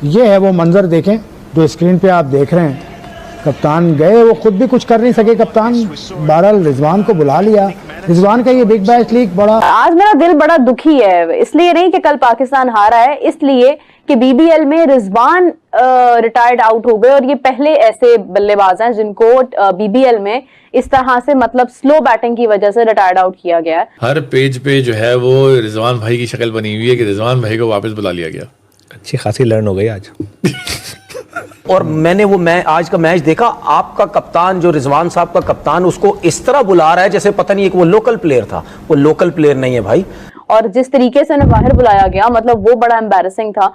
ये है वो मंजर, देखें जो स्क्रीन पे आप देख रहे हैं। कप्तान गए, वो खुद भी कुछ कर नहीं सके कप्तान, बहरहाल रिजवान को बुला लिया। रिजवान का ये बिग बैश लीग बड़ा, आज मेरा दिल बड़ा दुखी है, इसलिए नहीं कि कल पाकिस्तान हारा है, इसलिए कि बीबीएल में रिजवान रिटायर्ड आउट हो गए और ये पहले ऐसे बल्लेबाज हैं जिनको बीबीएल में इस तरह से मतलब स्लो बैटिंग की वजह से रिटायर्ड आउट किया गया है। हर पेज पे जो है वो रिजवान भाई की शक्ल बनी हुई है कि रिजवान भाई को वापस बुला लिया गया। अच्छी खासी लर्न हो गई आज। और मैंने वो आज का मैच देखा, आपका कप्तान जो रिजवान साहब का कप्तान उसको इस तरह बुला रहा है जैसे पता नहीं एक वो लोकल प्लेयर था। वो लोकल प्लेयर नहीं है भाई। और जिस तरीके से उन्हें बाहर बुलाया गया, मतलब वो बड़ा एम्बैरेसिंग था।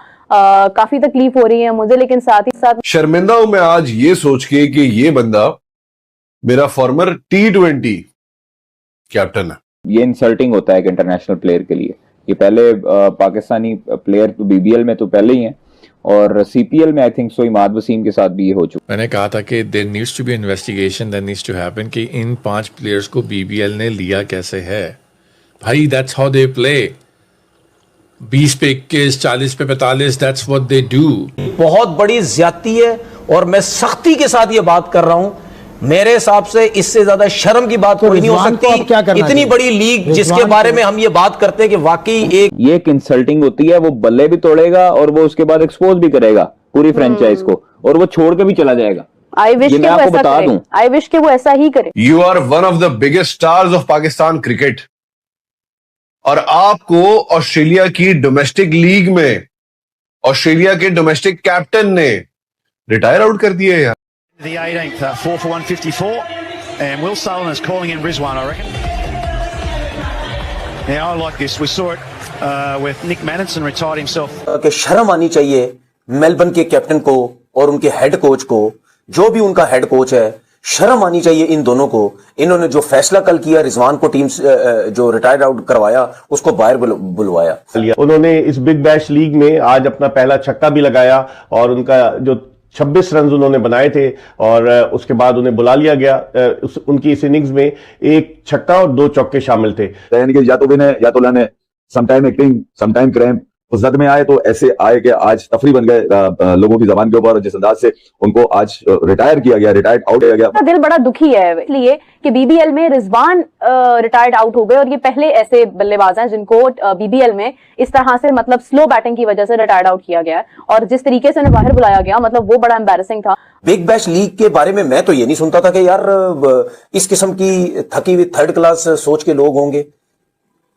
काफी तकलीफ हो रही है मुझे, लेकिन साथ ही साथ शर्मिंदा हूं मैं आज ये सोच के कि ये बंदा मेरा फॉर्मर T20 कैप्टन है। ये इंसल्टिंग होता है एक इंटरनेशनल प्लेयर के लिए। ये पहले पाकिस्तानी प्लेयर तो बीबीएल में तो पहले ही हैं और सीपीएल में I think so Imad Wasim के साथ भी ये हो चुका। मैंने कहा था कि there needs to be investigation, there needs to happen कि इन 5 प्लेयर्स को बीबीएल ने लिया कैसे है भाई। That's how they play. 20 पे 21, 40 पे 45, दैट्स व्हाट दे डू। बहुत बड़ी ज्यादती है और मैं सख्ती के साथ ये बात कर रहा हूं। मेरे हिसाब से इससे ज्यादा शर्म की बात कोई नहीं हो सकती। इतनी बड़ी लीग जिसके बारे में हम ये बात करते हैं कि वाकई ये एक इंसल्टिंग होती है। वो बल्ले भी तोड़ेगा और वो उसके बाद एक्सपोज भी करेगा पूरी फ्रेंचाइज को, और वो छोड़ के भी चला जाएगा। आई विश मैं आपको बता दूं, आई विश कि वो ऐसा ही करे। You are one of the biggest stars of Pakistan cricket और आपको ऑस्ट्रेलिया की डोमेस्टिक लीग में ऑस्ट्रेलिया के डोमेस्टिक कैप्टन ने रिटायर आउट कर दिया यार। The 18th, 4 for 154, and Will Sullivan is calling in Rizwan, I reckon. Now I like this. We saw it with Nick Manninson retired himself. कि शर्म आनी चाहिए मेलबर्न के कैप्टन को और उनके हेड कोच को, जो भी उनका हेड कोच है, शर्म आनी चाहिए इन दोनों को। इन्होंने जो फैसला कल किया, रिजवान को टीम जो रिटायर्ड आउट करवाया उसको बाहर बुलवाया। उन्होंने इस बिग बैश लीग में आज अपना पहला छक्का भी लगाया और उनका जो 26 रन उन्होंने बनाए थे और उसके बाद उन्हें बुला लिया गया। उनकी इस इनिंग्स में एक छक्का और 2 चौके शामिल थे। या तो विनय या तो लाने, समटाइम एक्टिंग समटाइम क्रैम्प। उस जद में आए तो ऐसे आए कि आज तफरी बन गए लोगों की जबान के ऊपर, और जिस अंदाज से उनको आज रिटायर किया गया, रिटायर्ड आउट किया गया। दिल बड़ा दुखी है इसलिए कि बीबीएल में रिजवान रिटायर्ड आउट हो गए और ये पहले ऐसे बल्लेबाज हैं जिनको बीबीएल में इस तरह से मतलब स्लो बैटिंग की वजह से रिटायर्ड आउट किया गया है। और जिस तरीके से उन्हें बाहर बुलाया गया, मतलब वो बड़ा एम्बैरेसिंग था। बिग बैश लीग के बारे में मैं तो ये नहीं सुनता था कि यार इस किस्म की थकी हुई थर्ड क्लास सोच के लोग होंगे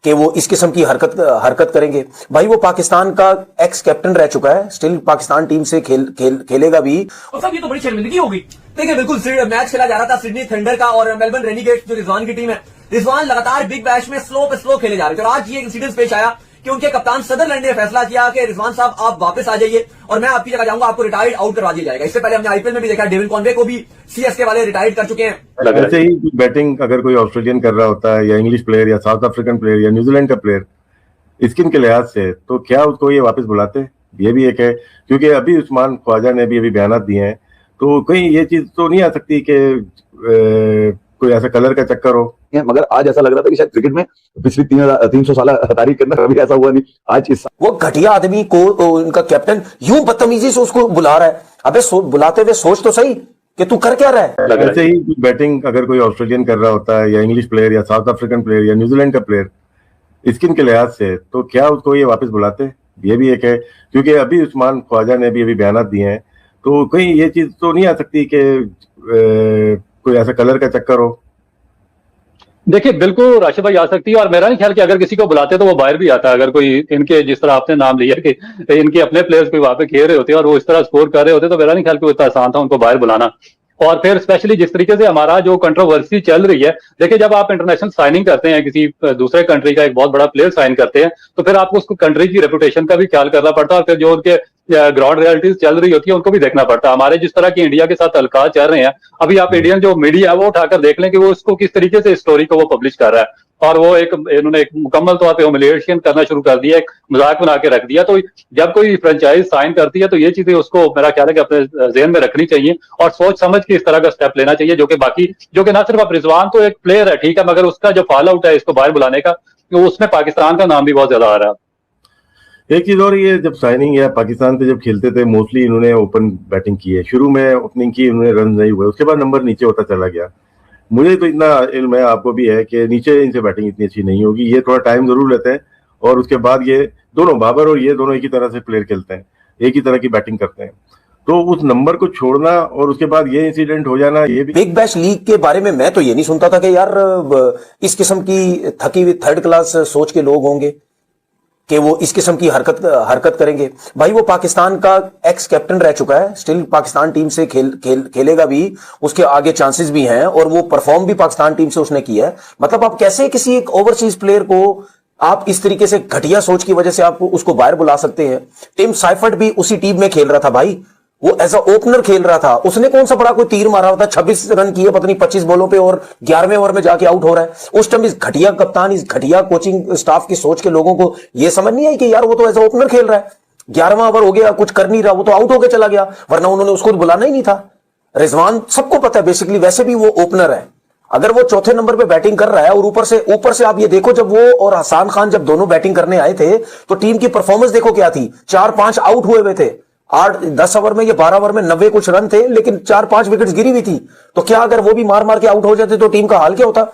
कि वो इस किस्म की हरकत करेंगे। भाई वो पाकिस्तान का एक्स कैप्टन रह चुका है, स्टिल पाकिस्तान टीम से खेलेगा भी। और सब ये तो बड़ी शर्मिंदगी होगी। देखिए बिल्कुल मैच खेला जा रहा था सिडनी थंडर का और मेलबर्न रेनिगेट्स जो रिजवान की टीम है। रिजवान लगातार बिग बैश में स्लो पे स्लो खेले जा रहे थे और आज ये इंसिडेंट पेश आया कि उनके कप्तान सदरलैंड ने फैसला किया कि रिजवान साहब आप वापस आ जाइए और मैं आपकी जगह जाऊंगा, आपको रिटायर्ड आउट करवा दिया जाएगा। इससे पहले हमने आईपीएल में भी देखा, डेविन कॉनवे को भी सीएसके वाले रिटायर्ड कर चुके हैं। ऐसे ही बैटिंग अगर कोई ऑस्ट्रेलियन कर रहा होता है या इंग्लिश प्लेयर या साउथ अफ्रीकन प्लेयर या न्यूजीलैंड का प्लेयर स्किन के लिहाज से, तो क्या उसको ये वापस बुलाते? ये भी एक है, क्योंकि अभी उस्मान ख्वाजा ने भी अभी बयान दिए हैं, तो कहीं ये चीज तो नहीं आ सकती कि कोई ऐसा कलर का चक्कर हो। मगर आज ऐसा लग रहा था कि शायद क्रिकेट में पिछली 300 साल तारीख के अंदर कभी ऐसा हुआ नहीं। आज इस वो घटिया आदमी को उनका कैप्टन यूं बदतमीजी से उसको बुला रहा है। अबे बुलाते हुए सोच तो सही कि तू कर क्या रहा है। ऐसे ही बैटिंग अगर कोई ऑस्ट्रेलियन कर रहा होता है या इंग्लिश प्लेयर या साउथ अफ्रीकन प्लेयर या न्यूजीलैंड का प्लेयर स्किन के लिहाज से, तो क्या उसको ये वापस बुलाते? ये भी एक है, क्योंकि अभी उस्मान ख्वाजा ने भी अभी बयान दिए हैं, तो कहीं ये चीज तो नहीं आ सकती कि कोई ऐसा कलर का चक्कर हो। देखिए बिल्कुल राशिद भाई आ सकती है, और मेरा नहीं ख्याल कि अगर किसी को बुलाते तो वो बाहर भी आता है। अगर कोई इनके जिस तरह आपने नाम लिया कि इनके अपने प्लेयर्स कोई वहां पे खेल रहे होते और वो इस तरह स्कोर कर रहे होते, तो मेरा नहीं ख्याल कि वो इतना आसान था उनको बाहर बुलाना। और फिर स्पेशली जिस तरीके से हमारा जो कंट्रोवर्सी चल रही है, देखिए जब आप इंटरनेशनल साइनिंग करते हैं, किसी दूसरे कंट्री का एक बहुत बड़ा प्लेयर साइन करते हैं, तो फिर आपको उसको कंट्री की रेपुटेशन का भी ख्याल करना पड़ता है और फिर जो उनके ग्राउंड रियलिटीज चल रही होती है उनको भी देखना पड़ता है। हमारे जिस तरह की इंडिया के साथ अलकाज चल रहे हैं, अभी आप इंडियन जो मीडिया है वो उठाकर देख लें कि वो उसको किस तरीके से स्टोरी को वो पब्लिश कर रहा है, और वो इन्होंने एक मुकम्मल तौर पे ह्यूमिलिएशन करना शुरू कर दिया, एक मजाक बना के रख दिया। तो जब कोई फ्रेंचाइज साइन करती है तो ये चीजें उसको मेरा ख्याल है कि अपने ज़हन में रखनी चाहिए और सोच समझ के इस तरह का स्टेप लेना चाहिए, जो कि ना सिर्फ अब रिजवान तो एक प्लेयर है, ठीक है, मगर उसका जो फॉल आउट है इसको बाहर बुलाने का, उसमें पाकिस्तान का नाम भी बहुत ज्यादा आ रहा है। एक चीज और, ये जब साइनिंग या पाकिस्तान से जब खेलते थे मोस्टली इन्होंने ओपन बैटिंग की है, शुरू में ओपनिंग की इन्होंने, रन नहीं हुए, उसके बाद नंबर नीचे होता चला गया। मुझे तो इतना इल्म है, आपको भी है, कि नीचे इनसे बैटिंग इतनी अच्छी नहीं होगी, ये थोड़ा टाइम जरूर लेते हैं। और उसके बाद ये दोनों, बाबर और ये दोनों एक ही तरह से प्लेयर खेलते हैं, एक ही तरह की बैटिंग करते हैं, तो उस नंबर को छोड़ना और उसके बाद ये इंसिडेंट हो जाना, ये भी। बिग बैश लीग के बारे में मैं तो ये नहीं सुनता था कि यार इस किस्म की थकी हुई थर्ड क्लास सोच के लोग होंगे कि वो इस किस्म की हरकत करेंगे। भाई वो पाकिस्तान का एक्स कैप्टन रह चुका है, स्टिल पाकिस्तान टीम से खेलेगा भी, उसके आगे चांसेस भी हैं, और वो परफॉर्म भी पाकिस्तान टीम से उसने किया है। मतलब आप कैसे किसी एक ओवरसीज प्लेयर को आप इस तरीके से घटिया सोच की वजह से आप उसको बाहर बुला सकते हैं। टिम साइफर्ट भी उसी टीम में खेल रहा था भाई, वो एज अ ओपनर खेल रहा था, उसने कौन सा बड़ा कोई तीर मारा होता, 26 रन किए पता नहीं 25 बॉलों पे, और 11वें ओवर में जाके आउट हो रहा है। उस टाइम इस घटिया कप्तान, इस घटिया कोचिंग स्टाफ की सोच के लोगों को ये समझ नहीं आई कि यार वो तो एज अ ओपनर खेल रहा है, 11वां ओवर हो गया, कुछ कर नहीं रहा, वो तो आउट होकर चला गया, वरना उन्होंने उसको बुलाना ही नहीं था। रिजवान सबको पता है बेसिकली, वैसे भी वो ओपनर है, अगर वो चौथे नंबर पे बैटिंग कर रहा है, और ऊपर से आप ये देखो, जब वो और हसान खान जब दोनों बैटिंग करने आए थे तो टीम की परफॉर्मेंस देखो क्या थी, 4-5 आउट हुए थे, 8-10 ओवर में, ये 12 ओवर में 90 कुछ रन थे, लेकिन 4-5 विकेट्स गिरी हुई थी। तो क्या अगर वो भी मार मार के आउट हो जाते तो टीम का हाल क्या होता?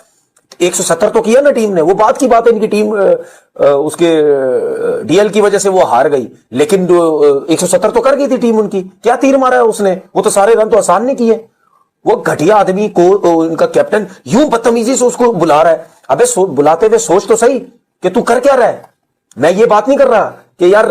170 तो किया ना टीम ने, वो बात की बात है, इनकी टीम उसके डीएल की वजह से वो हार गई, लेकिन 170 तो कर गई थी टीम उनकी। क्या तीर मारा है उसने, वो तो सारे रन तो आसान नहीं किए। वो घटिया आदमी को उनका कैप्टन यूं बदतमीजी से उसको बुला रहा है। अबे बुलाते हुए सोच तो सही कि तू कर क्या रहा है। मैं ये बात नहीं कर रहा कि यार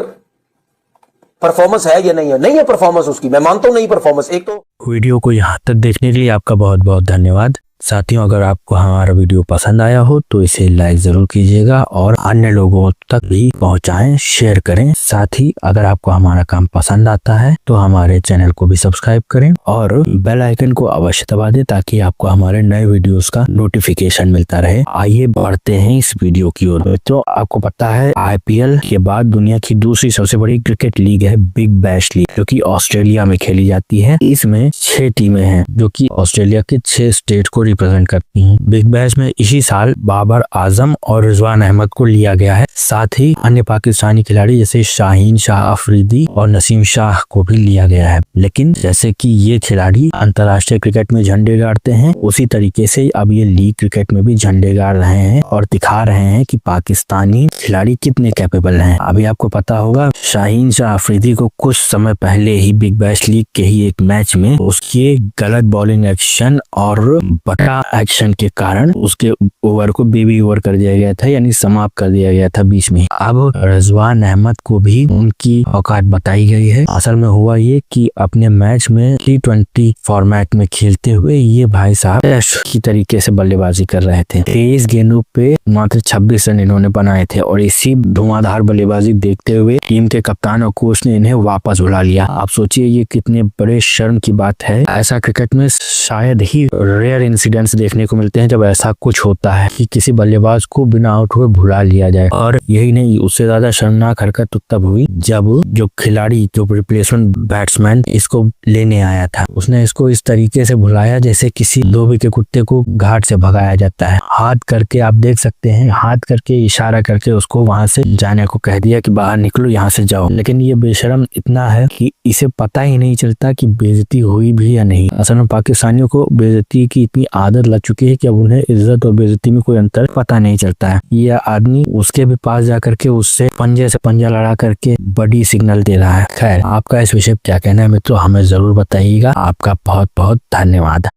परफॉर्मेंस है या नहीं है, नहीं है परफॉर्मेंस उसकी, मैं मानता हूं नहीं परफॉर्मेंस। एक तो वीडियो को यहाँ तक देखने के लिए आपका बहुत बहुत धन्यवाद। साथियों, अगर आपको हमारा वीडियो पसंद आया हो तो इसे लाइक जरूर कीजिएगा और अन्य लोगों तक भी पहुंचाएं, शेयर करें। साथ ही अगर आपको हमारा काम पसंद आता है तो हमारे चैनल को भी सब्सक्राइब करें और बेल आइकन को अवश्य दबा दें ताकि आपको हमारे नए वीडियोस का नोटिफिकेशन मिलता रहे। आइए बढ़ते हैं इस वीडियो की ओर। तो आपको पता है IPL के बाद दुनिया की दूसरी सबसे बड़ी क्रिकेट लीग है बिग बैश लीग, जो कि ऑस्ट्रेलिया में खेली जाती है। इसमें 6 टीमें हैं जो कि ऑस्ट्रेलिया के 6 स्टेट को रिप्रेजेंट करती हैं। बिग बैश में इसी साल बाबर आजम और रिजवान अहमद को लिया गया है। साथ ही अन्य पाकिस्तानी खिलाड़ी जैसे शाहीन शाह अफरीदी और नसीम शाह को भी लिया गया है। लेकिन जैसे कि ये खिलाड़ी अंतर्राष्ट्रीय क्रिकेट में झंडे गाड़ते हैं, उसी तरीके से अब ये लीग क्रिकेट में भी झंडे गाड़ रहे हैं और दिखा रहे हैं कि पाकिस्तानी खिलाड़ी कितने कैपेबल हैं। अभी आपको पता होगा शाहीन शाह अफरीदी को कुछ समय पहले ही बिग बैश लीग के ही एक मैच में उसके गलत बॉलिंग एक्शन और बटा एक्शन के कारण उसके ओवर को बेबी ओवर कर दिया गया था, यानी समाप्त कर दिया गया था बीच में। अब रिजवान अहमद को भी उनकी औकात बताई गई है। असल में हुआ ये कि अपने मैच में T20 फॉर्मेट में खेलते हुए ये भाई साहब टेस्ट की तरीके से बल्लेबाजी कर रहे थे। 23 गेंदों पे मात्र 26 रन इन्होंने बनाए थे और इसी धुआंधार बल्लेबाजी देखते हुए टीम के कप्तान और कोच ने इन्हें वापस बुला लिया। आप सोचिए ये कितने बड़े शर्म की बात है। ऐसा क्रिकेट में शायद ही रेयर इंसिडेंट्स देखने को मिलते हैं जब ऐसा कुछ होता है कि किसी बल्लेबाज को बिना आउट हुए भुला लिया जाए। और यही नहीं, उससे ज्यादा शर्मनाक हरकत तो तब हुई जब जो खिलाड़ी, जो रिप्लेसमेंट बैट्समैन इसको लेने आया था, उसने इसको इस तरीके से भुलाया जैसे किसी धोबी के कुत्ते को घाट से भगाया जाता है। हाथ करके, आप देख सकते हैं, हाथ करके इशारा करके उसको वहां से जाने को कह दिया कि बाहर निकलो, यहाँ से जाओ। लेकिन ये बेशरम इतना है कि इसे पता ही नहीं चलता कि बेइज्जती हुई भी या नहीं। असल में पाकिस्तानियों को बेइज्जती की इतनी आदत लग चुकी है कि अब उन्हें इज्जत और बेइज्जती में कोई अंतर पता नहीं चलता है। ये आदमी उसके भी पास जाकर के उससे पंजे से पंजा लड़ा करके बड़ी सिग्नल दे रहा है। खैर, आपका इस विषय क्या कहना है मित्रों, हमें जरूर बताइएगा। आपका बहुत बहुत धन्यवाद।